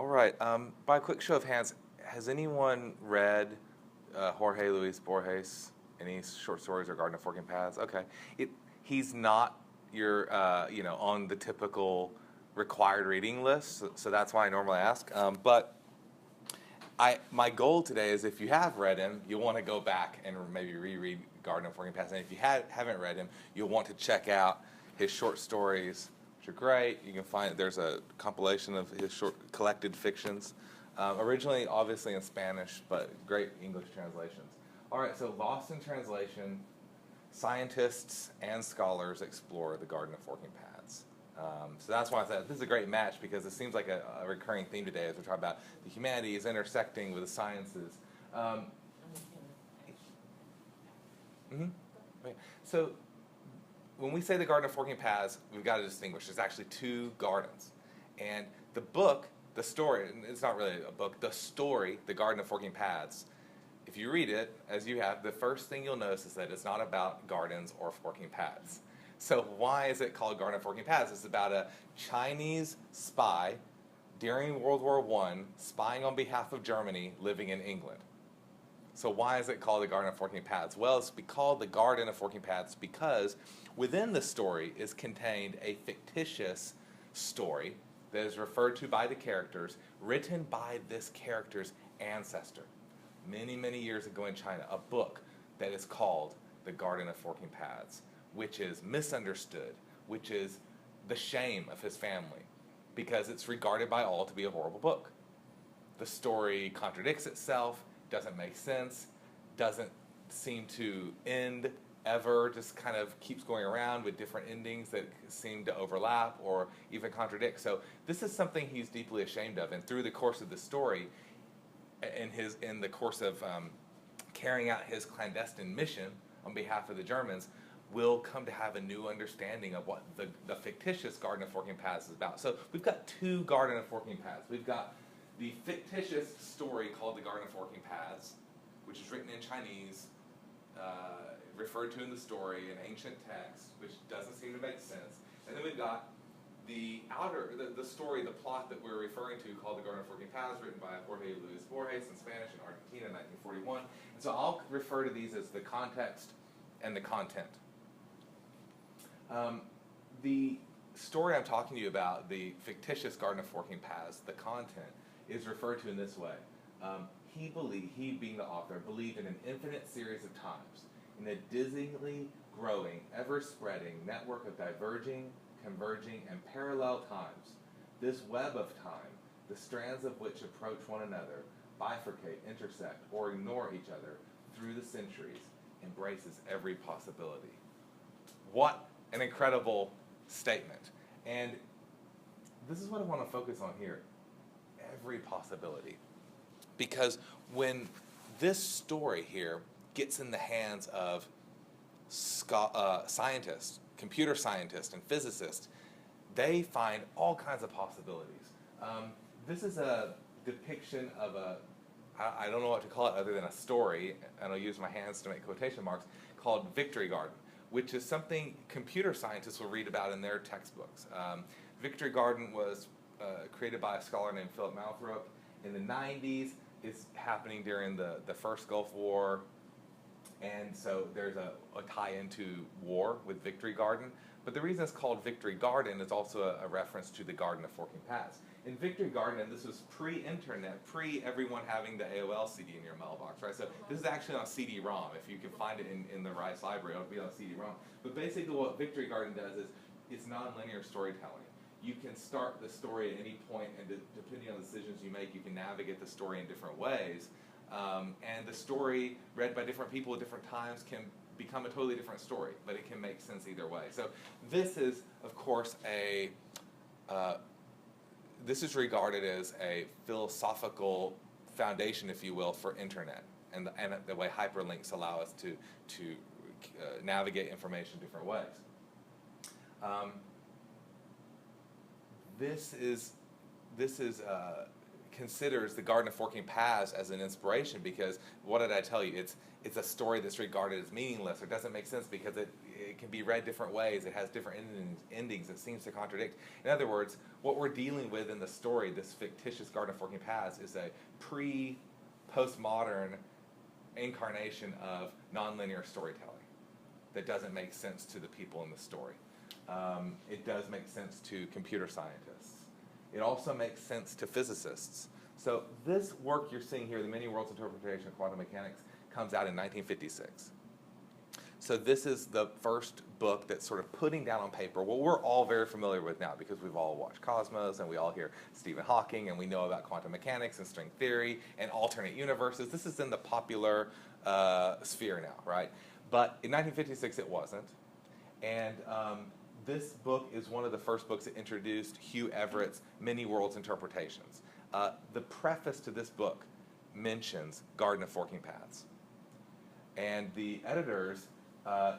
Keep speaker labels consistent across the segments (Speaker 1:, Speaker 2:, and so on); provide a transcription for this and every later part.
Speaker 1: All right. By a quick show of hands, has anyone read Jorge Luis Borges? Any short stories or Garden of Forking Paths? Okay. It, he's not your, on the typical required reading list, so that's why I normally ask. But my goal today is if you have read him, you'll want to go back and maybe reread Garden of Forking Paths. And if you haven't read him, you'll want to check out his short stories, which are great. You can find there's a compilation of his short collected fictions, originally obviously in Spanish, but great English translations. All right, so Lost in Translation, scientists and scholars explore the Garden of Forking Paths. So that's why I said this is a great match because it seems like a recurring theme today as we're talking about the humanities intersecting with the sciences. Mm-hmm. Okay. So when we say the Garden of Forking Paths, we've got to distinguish. There's actually two gardens. And the book, the story, it's not really a book, the story, the Garden of Forking Paths, if you read it, as you have, the first thing you'll notice is that it's not about gardens or forking paths. So why is it called Garden of Forking Paths? It's about a Chinese spy during World War I spying on behalf of Germany living in England. So why is it called the Garden of Forking Paths? Well, it's called the Garden of Forking Paths because within the story is contained a fictitious story that is referred to by the characters, written by this character's ancestor. Many, many years ago in China, a book that is called The Garden of Forking Paths, which is misunderstood, which is the shame of his family, because it's regarded by all to be a horrible book. The story contradicts itself, doesn't make sense, doesn't seem to end ever, just kind of keeps going around with different endings that seem to overlap or even contradict. So this is something he's deeply ashamed of, and through the course of the story, in the course of carrying out his clandestine mission on behalf of the Germans, will come to have a new understanding of what the fictitious Garden of Forking Paths is about. So we've got two Garden of Forking Paths. We've got the fictitious story called the Garden of Forking Paths, which is written in Chinese, referred to in the story in ancient text, which doesn't seem to make sense. And then we've got the story, the plot that we're referring to, called The Garden of Forking Paths, written by Jorge Luis Borges in Spanish in Argentina in 1941. And so I'll refer to these as the context and the content. The story I'm talking to you about, the fictitious Garden of Forking Paths, the content, is referred to in this way. He being the author, believed in an infinite series of times, in a dizzyingly growing, ever-spreading network of diverging, converging, and parallel times. This web of time, the strands of which approach one another, bifurcate, intersect, or ignore each other through the centuries, embraces every possibility. What an incredible statement. And this is what I want to focus on here. Every possibility. Because when this story here gets in the hands of scientists, computer scientists and physicists, they find all kinds of possibilities. This is a depiction of I don't know what to call it other than a story, and I'll use my hands to make quotation marks, called Victory Garden, which is something computer scientists will read about in their textbooks. Victory Garden was created by a scholar named Philip Malthrop in the 90s. It's happening during the first Gulf War, and so there's a tie into war with Victory Garden. But the reason it's called Victory Garden is also a reference to the Garden of Forking Paths. In Victory Garden, and this was pre-internet, pre-everyone having the AOL CD in your mailbox, right? So this is actually on CD-ROM. If you can find it in the Rice Library, it'll be on CD-ROM. But basically what Victory Garden does is it's nonlinear storytelling. You can start the story at any point, and depending on the decisions you make, you can navigate the story in different ways. And the story, read by different people at different times, can become a totally different story, but it can make sense either way. So this is, of course, this is regarded as a philosophical foundation, if you will, for internet, and the way hyperlinks allow us to navigate information different ways. This is considers the Garden of Forking Paths as an inspiration because what did I tell you? It's a story that's regarded as meaningless or doesn't make sense because it can be read different ways. It has different endings. It seems to contradict. In other words, what we're dealing with in the story, this fictitious Garden of Forking Paths, is a postmodern incarnation of nonlinear storytelling that doesn't make sense to the people in the story. It does make sense to computer scientists. It also makes sense to physicists. So this work you're seeing here, The Many Worlds Interpretation of Quantum Mechanics, comes out in 1956. So this is the first book that's sort of putting down on paper what we're all very familiar with now because we've all watched Cosmos and we all hear Stephen Hawking and we know about quantum mechanics and string theory and alternate universes. This is in the popular sphere now, right? But in 1956 it wasn't. And this book is one of the first books that introduced Hugh Everett's Many Worlds Interpretations. The preface to this book mentions Garden of Forking Paths. And the editors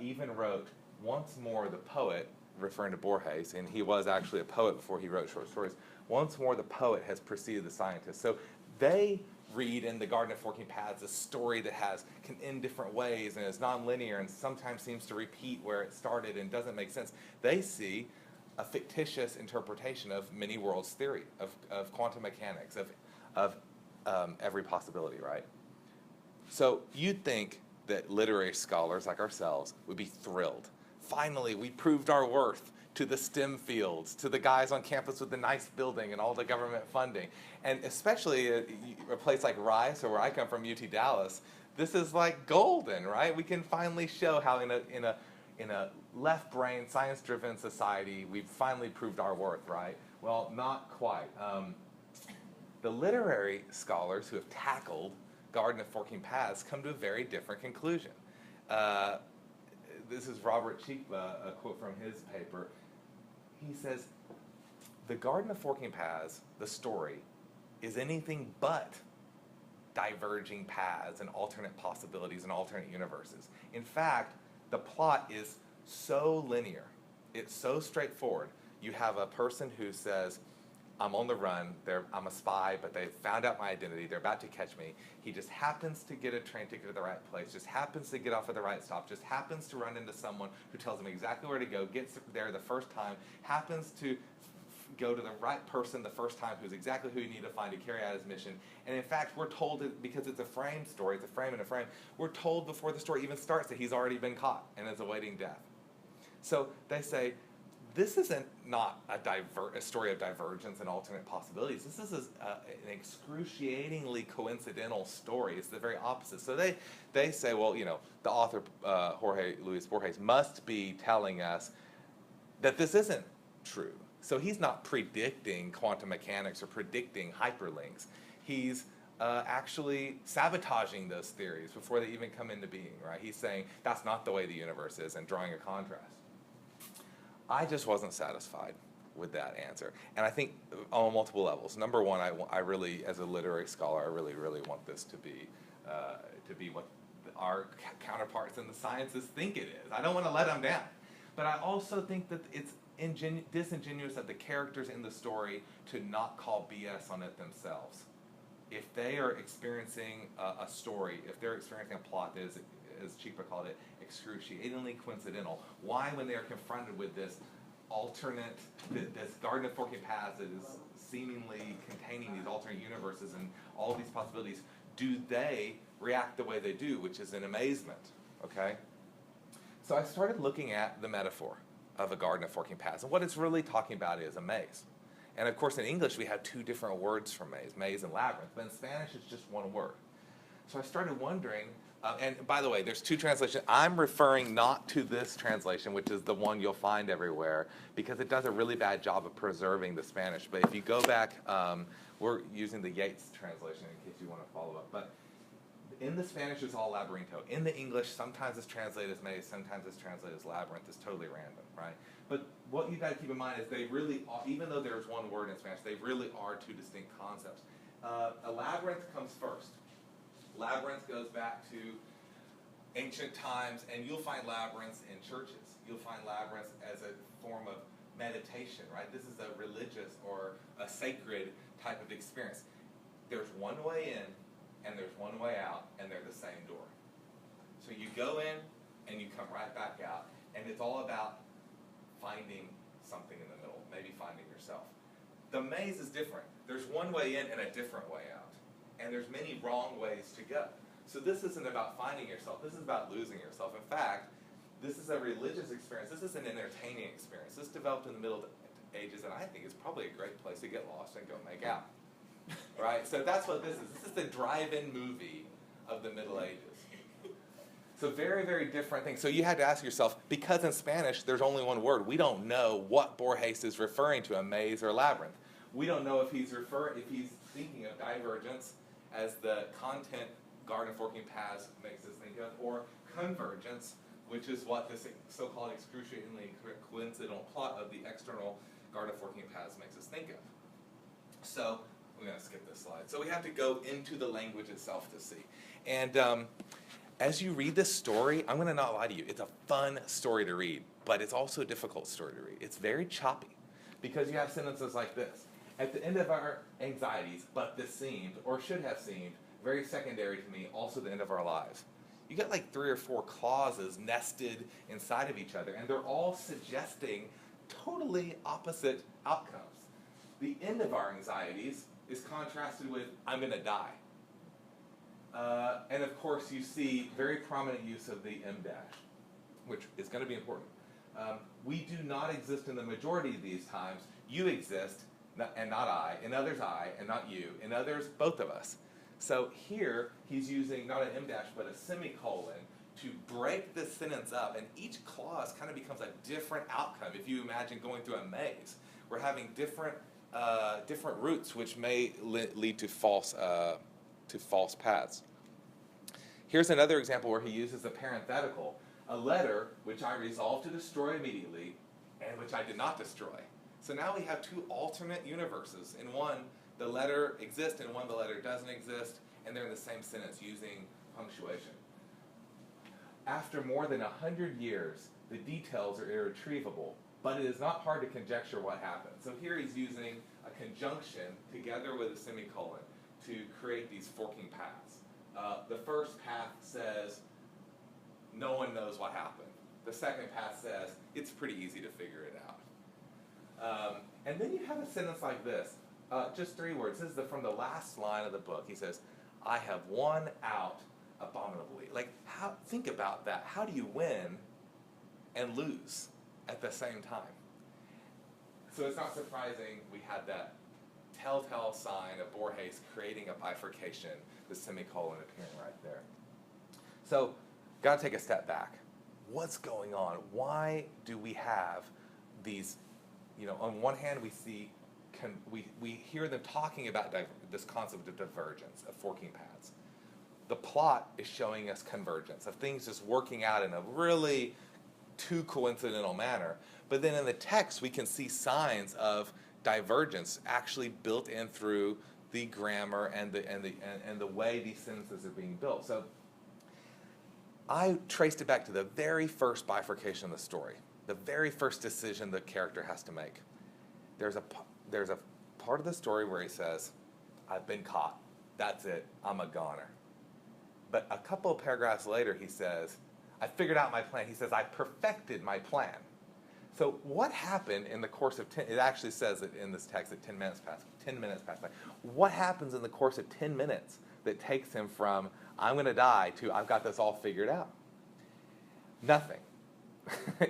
Speaker 1: even wrote, once more the poet, referring to Borges, and he was actually a poet before he wrote short stories, once more the poet has preceded the scientist. So they read in the Garden of Forking Paths a story that can end different ways and is nonlinear and sometimes seems to repeat where it started and doesn't make sense. They see a fictitious interpretation of many worlds theory, of quantum mechanics, of every possibility, right? So you'd think that literary scholars like ourselves would be thrilled. Finally, we proved our worth to the STEM fields, to the guys on campus with the nice building and all the government funding. And especially a place like Rice, or where I come from, UT Dallas, this is like golden, right? We can finally show how in a left-brain, science-driven society, we've finally proved our worth, right? Well, not quite. The literary scholars who have tackled Garden of Forking Paths come to a very different conclusion. This is Robert Chikva, a quote from his paper. He says, the Garden of Forking Paths, the story, is anything but diverging paths and alternate possibilities and alternate universes. In fact, the plot is so linear. It's so straightforward. You have a person who says, I'm on the run, I'm a spy, but they found out my identity, they're about to catch me. He just happens to get a train ticket to the right place, just happens to get off at the right stop, just happens to run into someone who tells him exactly where to go, gets there the first time, happens to go to the right person the first time who's exactly who you need to find to carry out his mission. And in fact, we're told, because it's a frame story, it's a frame in a frame, we're told before the story even starts that he's already been caught and is awaiting death. So they say, this isn't not a story of divergence and alternate possibilities. This is an excruciatingly coincidental story. It's the very opposite. So they say, well, you know, the author, Jorge Luis Borges, must be telling us that this isn't true. So he's not predicting quantum mechanics or predicting hyperlinks. He's actually sabotaging those theories before they even come into being, right? He's saying that's not the way the universe is and drawing a contrast. I just wasn't satisfied with that answer. And I think on multiple levels. Number one, I really, as a literary scholar, I really, really want this to be what our counterparts in the sciences think it is. I don't want to let them down. But I also think that it's disingenuous of the characters in the story to not call BS on it themselves. If they are experiencing a story, if they're experiencing a plot that is, as Chikva called it, excruciatingly coincidental, why, when they are confronted with this alternate, this Garden of Forking Paths that is seemingly containing these alternate universes and all these possibilities, do they react the way they do, which is in amazement, okay? So I started looking at the metaphor of a Garden of Forking Paths, and what it's really talking about is a maze. And of course in English we have two different words for maze and labyrinth, but in Spanish it's just one word. So I started wondering, and by the way, there's two translations. I'm referring not to this translation, which is the one you'll find everywhere, because it does a really bad job of preserving the Spanish. But if you go back, we're using the Yates translation in case you want to follow up. But in the Spanish, it's all laberinto. In the English, sometimes it's translated as maze, sometimes it's translated as labyrinth. It's totally random, right? But what you've got to keep in mind is they really are, even though there's one word in Spanish, they really are two distinct concepts. A labyrinth comes first. Labyrinth goes back to ancient times, and you'll find labyrinths in churches. You'll find labyrinths as a form of meditation, right? This is a religious or a sacred type of experience. there's one way in and there's one way out, and they're the same door. So you go in and you come right back out, and it's all about finding something in the middle, maybe finding yourself. The maze is different. There's one way in and a different way out, and there's many wrong ways to go. So this isn't about finding yourself, this is about losing yourself. In fact, this is a religious experience, this is an entertaining experience. This developed in the Middle Ages, and I think it's probably a great place to get lost and go make out. Right? So that's what this is. This is the drive-in movie of the Middle Ages. So very, very different things. So you had to ask yourself, because in Spanish there's only one word, we don't know what Borges is referring to, a maze or labyrinth. We don't know if he's thinking of divergence as the content Garden of Forking Paths makes us think of, or convergence, which is what this so-called excruciatingly coincidental plot of the external Garden of Forking Paths makes us think of. So we're going to skip this slide. So we have to go into the language itself to see. And as you read this story, I'm going to not lie to you, it's a fun story to read, but it's also a difficult story to read. It's very choppy, because you have sentences like this. At the end of our anxieties, but this seemed, or should have seemed, very secondary to me, also the end of our lives. You get like 3 or 4 clauses nested inside of each other, and they're all suggesting totally opposite outcomes. The end of our anxieties is contrasted with, I'm going to die. And of course, you see very prominent use of the em dash, which is going to be important. We do not exist in the majority of these times. You exist, and not I. In others, I, and not you. In others, both of us. So here, he's using not an em dash, but a semicolon to break this sentence up, and each clause kind of becomes a different outcome. If you imagine going through a maze, we're having different routes, which may lead to false paths. Here's another example where he uses a parenthetical, a letter which I resolved to destroy immediately, and which I did not destroy. So now we have 2 alternate universes. In one, the letter exists, in one, the letter doesn't exist, and they're in the same sentence using punctuation. After more than 100 years, the details are irretrievable, but it is not hard to conjecture what happened. So here he's using a conjunction together with a semicolon to create these forking paths. The first path says, no one knows what happened. The second path says, it's pretty easy to figure it out. And then you have a sentence like this, just 3 words. This is from the last line of the book. He says, I have won out abominably. Like, think about that. How do you win and lose at the same time? So it's not surprising we had that telltale sign of Borges creating a bifurcation, the semicolon appearing right there. So, got to take a step back. What's going on? Why do we have these, on one hand we see, we hear them talking about this concept of divergence, of forking paths. The plot is showing us convergence, of things just working out in a really too coincidental manner. But then in the text, we can see signs of divergence actually built in through the grammar and the way these sentences are being built. So I traced it back to the very first bifurcation of the story, the very first decision the character has to make. There's a part of the story where he says, I've been caught. That's it. I'm a goner. But a couple of paragraphs later, he says, I figured out my plan. He says, I perfected my plan. So what happened in the course of it actually says it in this text that 10 minutes passed by. What happens in the course of 10 minutes that takes him from, I'm going to die, to, I've got this all figured out? Nothing.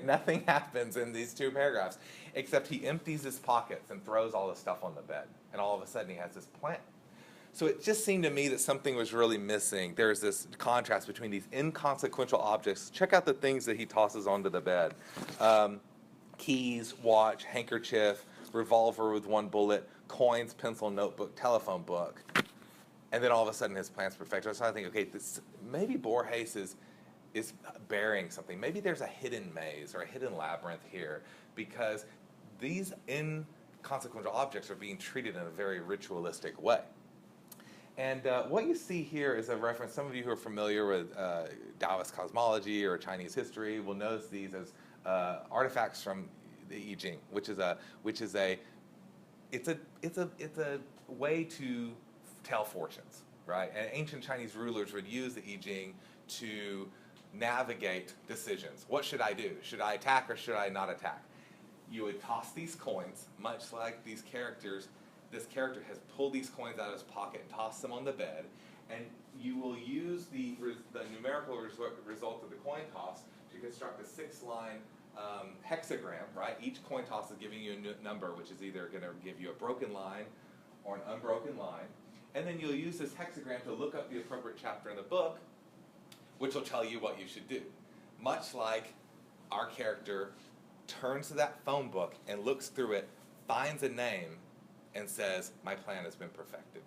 Speaker 1: Nothing happens in these 2 paragraphs, except he empties his pockets and throws all the stuff on the bed. And all of a sudden he has this plan. So it just seemed to me that something was really missing. There's this contrast between these inconsequential objects. Check out the things that he tosses onto the bed. Keys, watch, handkerchief, revolver with 1 bullet, coins, pencil, notebook, telephone book. And then all of a sudden his plan's perfect. So I think, okay, maybe Borges is burying something. Maybe there's a hidden maze or a hidden labyrinth here, because these inconsequential objects are being treated in a very ritualistic way. And what you see here is a reference. Some of you who are familiar with Taoist cosmology or Chinese history will notice these as artifacts from the I Ching, which is a way to tell fortunes, right? And ancient Chinese rulers would use the I Ching to navigate decisions. What should I do? Should I attack or should I not attack? You would toss these coins, much like these characters. This character has pulled these coins out of his pocket and tossed them on the bed, and you will use the numerical result of the coin toss to construct a 6-line hexagram, right? Each coin toss is giving you a number, which is either going to give you a broken line or an unbroken line. And then you'll use this hexagram to look up the appropriate chapter in the book, which will tell you what you should do. Much like our character turns to that phone book and looks through it, finds a name, and says, my plan has been perfected.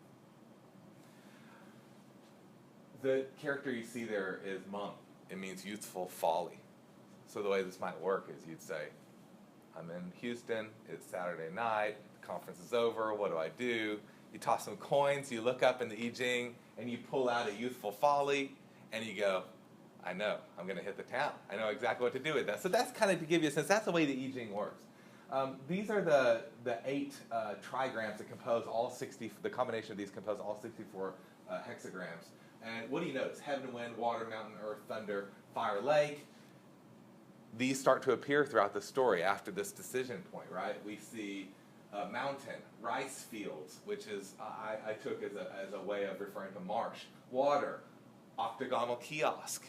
Speaker 1: The character you see there is monk. It means youthful folly. So the way this might work is you'd say, I'm in Houston, it's Saturday night, the conference is over, what do I do? You toss some coins, you look up in the I Ching, and you pull out a youthful folly, and you go, I know, I'm going to hit the town. I know exactly what to do with that. So that's kind of to give you a sense, that's the way the I Ching works. These are the 8 trigrams that compose all 60, the combination of these compose all 64 hexagrams. And what do you notice? Heaven, wind, water, mountain, earth, thunder, fire, lake. These start to appear throughout the story after this decision point, right? We see mountain, rice fields, which is, I took as a way of referring to marsh. Water, octagonal kiosk.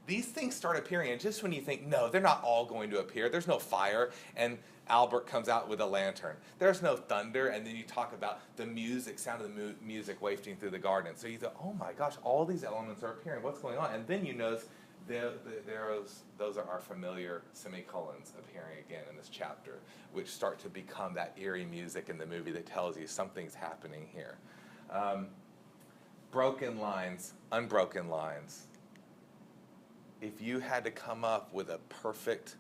Speaker 1: These things start appearing, and just when you think, no, they're not all going to appear, there's no fire, and Albert comes out with a lantern. There's no thunder, and then you talk about the music, sound of the music wafting through the garden. So you think, oh my gosh, all these elements are appearing. What's going on? And then you notice those are our familiar semicolons appearing again in this chapter, which start to become that eerie music in the movie that tells you something's happening here. Broken lines, unbroken lines. If you had to come up with a perfect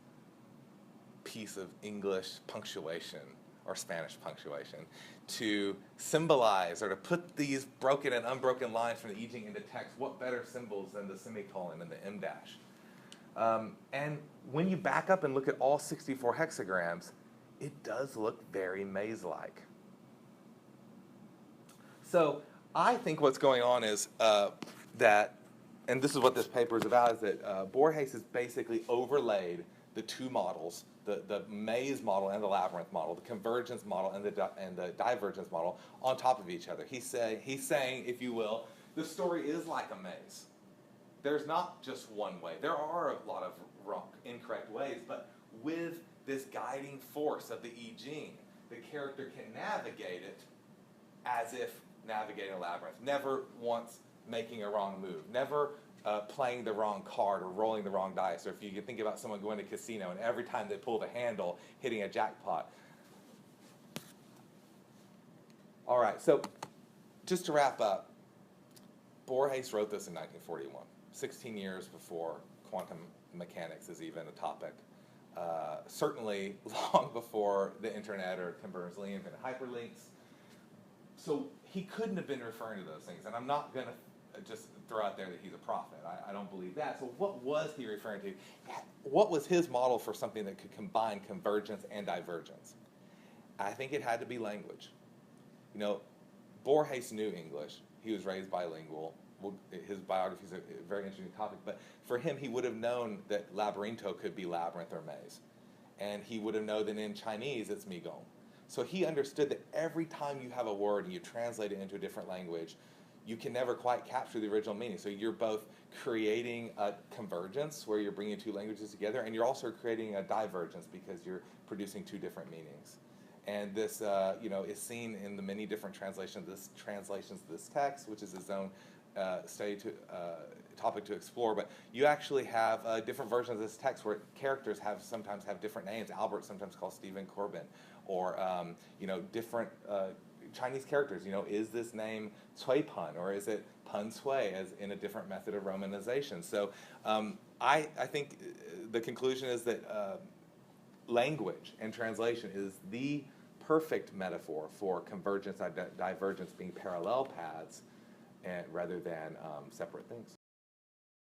Speaker 1: piece of English punctuation or Spanish punctuation to symbolize or to put these broken and unbroken lines from the I Ching into text, what better symbols than the semicolon and the em dash? And when you back up and look at all 64 hexagrams, it does look very maze-like. So I think what's going on is that, and this is what this paper is about, is that Borges has basically overlaid the two models, the maze model and the labyrinth model, the convergence model and the divergence model, on top of each other. He's saying, if you will, the story is like a maze. There's not just one way. There are a lot of wrong, incorrect ways, but with this guiding force of the I Ching, the character can navigate it as if navigating a labyrinth. Never once making a wrong move. Never playing the wrong card or rolling the wrong dice. Or if you can think about someone going to a casino and every time they pull the handle, hitting a jackpot. All right, so just to wrap up, Borges wrote this in 1941, 16 years before quantum mechanics is even a topic. Certainly long before the internet or Tim Berners-Lee invented hyperlinks. So he couldn't have been referring to those things, and I'm not going to just throw out there that he's a prophet. I don't believe that. So what was he referring to? What was his model for something that could combine convergence and divergence? I think it had to be language. You know, Borges knew English. He was raised bilingual. Well, his biography is a very interesting topic, but for him, he would have known that labyrintho could be labyrinth or maze. And he would have known that in Chinese, it's migong. So he understood that every time you have a word and you translate it into a different language, you can never quite capture the original meaning. So you're both creating a convergence where you're bringing two languages together, and you're also creating a divergence because you're producing two different meanings. And this, is seen in the many different translations of this text, which is his own topic to explore. But you actually have different versions of this text where characters sometimes have different names. Albert sometimes calls Stephen Corbin, or different Chinese characters. Is this name Cui Pun, or is it Pun Cui, as in a different method of romanization? So I think the conclusion is that language and translation is the perfect metaphor for convergence and divergence being parallel paths rather than separate things.